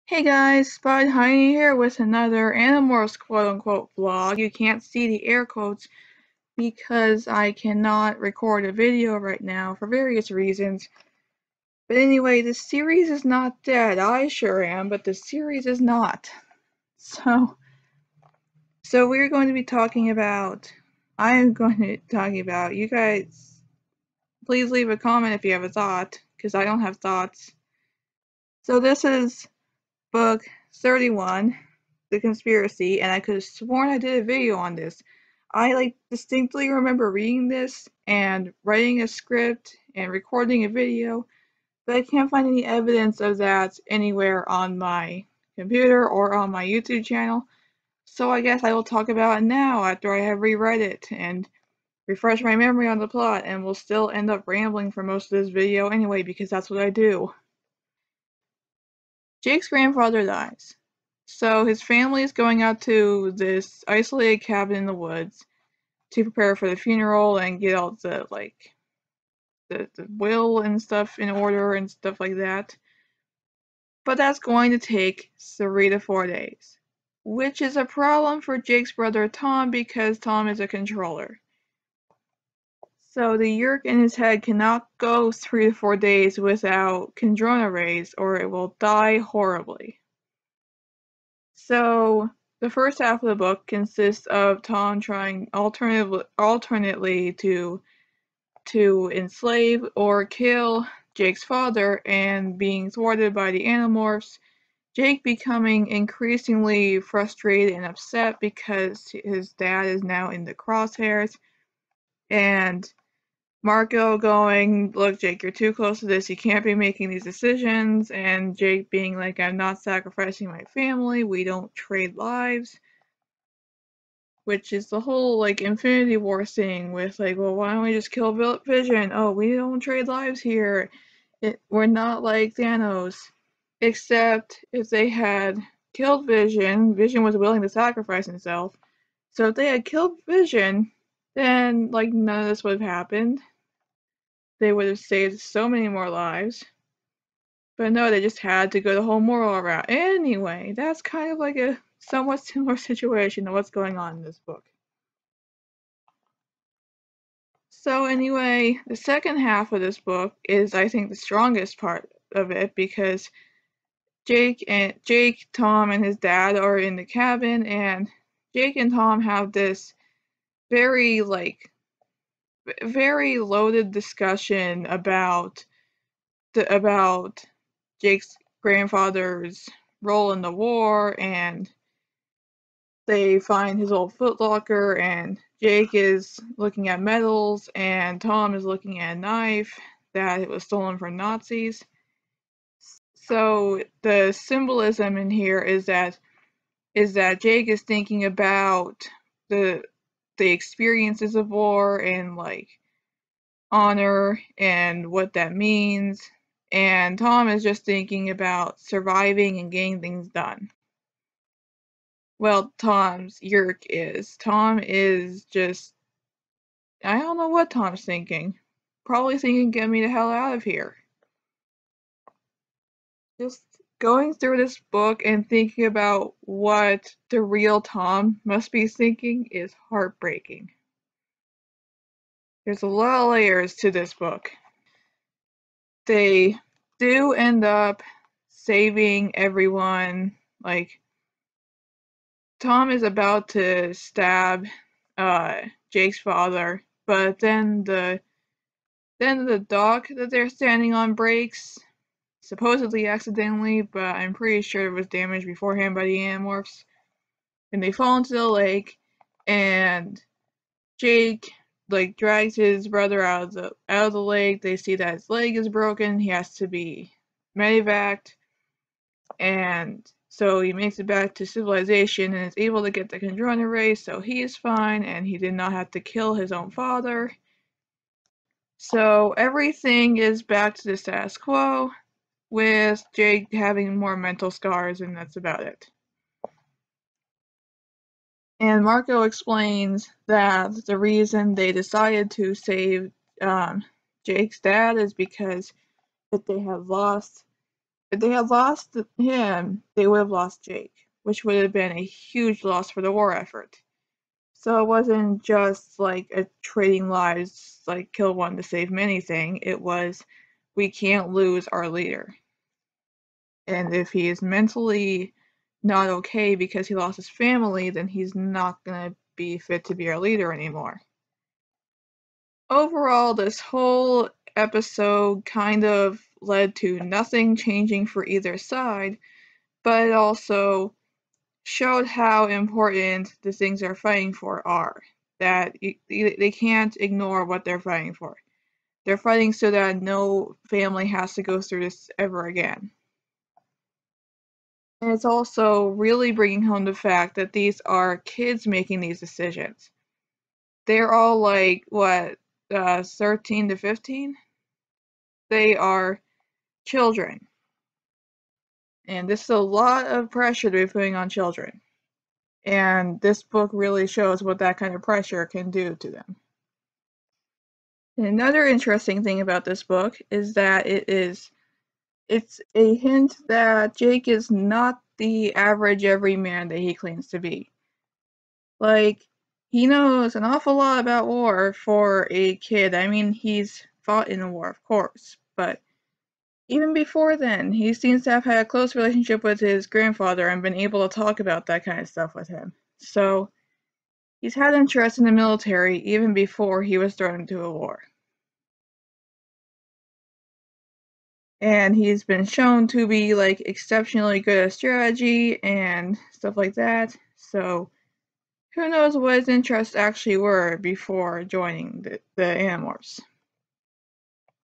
Hey guys, Spud Heine here with another Animorphs quote-unquote vlog. You can't see the air quotes because I cannot record a video right now for various reasons. But anyway, the series is not dead. I sure am, but the series is not. So we're going to be talking about, you guys, please leave a comment if you have a thought, because I don't have thoughts. So this is book 31. The conspiracy, and I could have sworn I did a video on this. I distinctly remember reading this and writing a script and recording a video, but I can't find any evidence of that anywhere on my computer or on my YouTube channel. So I guess I will talk about it now after I have reread it and refresh my memory on the plot, and will still end up rambling for most of this video anyway because that's what I do. Jake's grandfather dies. So his family is going out to this isolated cabin in the woods to prepare for the funeral and get all the the will and stuff in order and stuff like that. But that's going to take 3 to 4 days, which is a problem for Jake's brother Tom because Tom is a controller. So the Yeerk in his head cannot go 3 to 4 days without Kandrona rays or it will die horribly. So the first half of the book consists of Tom trying alternately to enslave or kill Jake's father and being thwarted by the Animorphs. Jake becoming increasingly frustrated and upset because his dad is now in the crosshairs, and Marco going, "Look, Jake, you're too close to this. You can't be making these decisions." And Jake being like, "I'm not sacrificing my family. We don't trade lives." Which is the whole, Infinity War thing with, well, why don't we just kill Vision? Oh, we don't trade lives here. We're not like Thanos. Except if they had killed Vision, Vision was willing to sacrifice himself. So if they had killed Vision, then, none of this would have happened. They would have saved so many more lives. But no, they just had to go the whole moral route. Anyway, that's kind of like a somewhat similar situation to what's going on in this book. So anyway, the second half of this book is, I think, the strongest part of it because Jake, Tom, and his dad are in the cabin, and Jake and Tom have this very very loaded discussion about Jake's grandfather's role in the war, and they find his old footlocker, and Jake is looking at medals, and Tom is looking at a knife that it was stolen from Nazis. So the symbolism in here is that Jake is thinking about the experiences of war and honor and what that means, and Tom is just thinking about surviving and getting things done. Well, Tom's Yeerk is. Tom is just, I don't know what Tom's thinking. Probably thinking, get me the hell out of here. Just going through this book and thinking about what the real Tom must be thinking is heartbreaking. There's a lot of layers to this book. They do end up saving everyone. Tom is about to stab Jake's father, but then the dock that they're standing on breaks, supposedly accidentally, but I'm pretty sure it was damaged beforehand by the Animorphs. And they fall into the lake, and Jake drags his brother out of the lake. They see that his leg is broken. He has to be medevaced, and so he makes it back to civilization and is able to get the Kandrona race, so he is fine, and he did not have to kill his own father. So everything is back to the status quo, with Jake having more mental scars, and that's about it. And Marco explains that the reason they decided to save Jake's dad is because that they have lost If they had lost him, they would have lost Jake, which would have been a huge loss for the war effort. So it wasn't just like a trading lives, like kill one to save many thing. It was, we can't lose our leader. And if he is mentally not okay because he lost his family, then he's not going to be fit to be our leader anymore. Overall, this whole episode kind of led to nothing changing for either side, but it also showed how important the things they're fighting for are. That they can't ignore what they're fighting for. They're fighting so that no family has to go through this ever again. And it's also really bringing home the fact that these are kids making these decisions. They're all like, what, 13 to 15? They are children. And this is a lot of pressure to be putting on children. And this book really shows what that kind of pressure can do to them. And another interesting thing about this book is that it's a hint that Jake is not the average everyman that he claims to be. Like, he knows an awful lot about war for a kid. I mean, he's fought in a war, of course, but even before then, he seems to have had a close relationship with his grandfather and been able to talk about that kind of stuff with him. So, he's had interest in the military even before he was thrown into a war. And he's been shown to be like exceptionally good at strategy and stuff like that. So, who knows what his interests actually were before joining the Animorphs.